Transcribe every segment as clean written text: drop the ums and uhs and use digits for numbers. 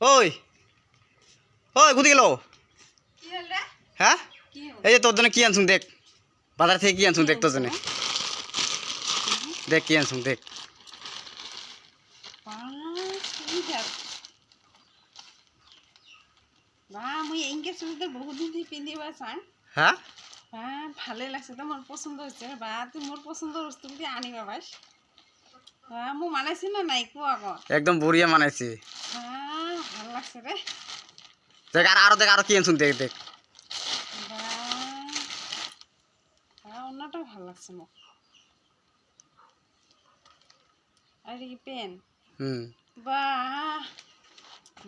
ওই ওই কোথায় গেল? হ্যাঁ এই যে তোর জন্য কি আনছুন দেখ, বাজার থেকে কি আনছুন দেখ, তোর জন্য দেখ কি আনছুন দেখ। হ্যাঁ ভালে লাগছে তো, মোর পছন্দ হয়েছে বা তুই মোর পছন্দের বস্তু দিয়ে আনিবা বাস। মো মানাইছি না নাই কো আগত একদম বড়িয়া মানাইছি। ভাল লাগছে রে। দেখ আরো দেখ আরো কি আনছুন দেখ দেখ। অন্যটাও ভাল লাগছে মোক। আর কি পেন বাহ,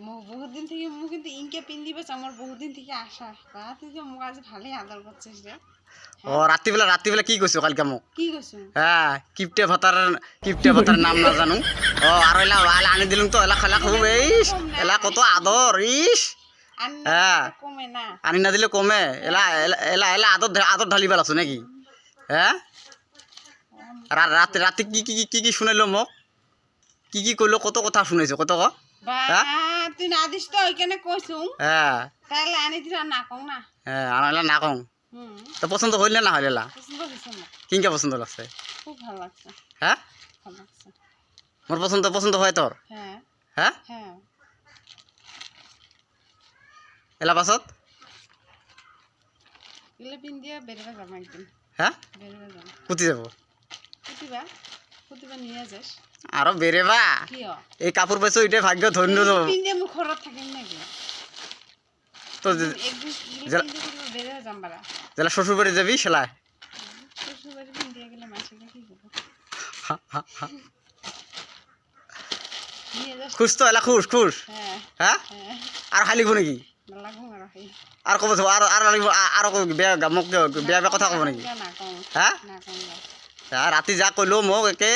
বহুত দিন থেকে মু কিন্তু ইনকে পিন দিবে আমার বহুত দিন থেকে আশা। বা তুই যে মোক আজ ভালোই আদর করছিস রে। ও রাত্রিবেলা কি কইছো কালকে মোক? কি কইছো? হ্যাঁ কিপটে ভাতার নাম না জানো। ও আর এলা আনি দিলুম তো, এলা খেলা খুব ইস, এলা কত আদর ইস। হ্যাঁ কমে না, আনি না দিলে কমে। এলা এলা এলা আদর ঢালিবার আছো নাকি? হ্যাঁ রাতে রাতে কি কি কি কি শুনাইলো মোক, কি কি কইলো, কত কথা শুনাইছো কত ক। তুই না দিস তো ওইখানে কইছু। হ্যাঁ তাহলে আনি দিস না কও না। হ্যাঁ আনাইলা না কও তো পছন্দ হইলে না হইলা? পছন্দ হইছে না। কিনকে পছন্দ লাগছে? খুব ভালো লাগছে। হ্যাঁ ভালো লাগছে। মোর পছন্দ হয় তোর? হ্যাঁ হ্যাঁ হ্যাঁ। এলা পাছত এগুলো পিন দিয়ে বেরোবে যাবো একদিন। হ্যাঁ বেরোবে যাবো। কুতি যাব? কুতিবা নিয়ে যাস। আরো বেরেবা কি এই কাপড় পাইছো, এটাই ভাগ্য ধন্য। পিন দিয়ে মুখ খরচ থাকিম নাকি তো একদিন বেরোবে যাম বারা। জেলা শ্বশুর বাড়ি যাবি সেলাই? শ্বশুর বাড়ি পিন দিয়ে গেলে মাসিকে কি করবো? নিয়ে যাস। খুশ তো এলা খুশ খুশ। হ্যাঁ হ্যাঁ হ্যাঁ। আর হাই লিখবো নাকি? লাগবো আর কি। আর কব আর আর লিখবো আর বেয়া মোক বেয়া বেয়া কথা কব নাকি? না কম হ্যাঁ না কম। রাতি যা কইলো মোক একে।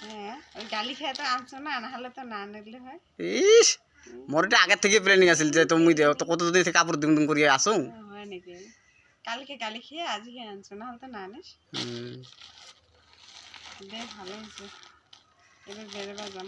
হ্যাঁ ওই গালি খেয়ে তো আনছো না, না হলে তো না নিলে হয়। ইস মোর এটা আগের থেকে প্ল্যানিং আছিল যে তুমি তো কতদিন থেকে কাপড় দুম দুম করিয়া আসো। হয় নাকি? কালকে গালি খেয়ে আজকে আনছো, না হলে তো না আনিস। বেশ ভালো হয়েছে, এবার বেরোবা যান।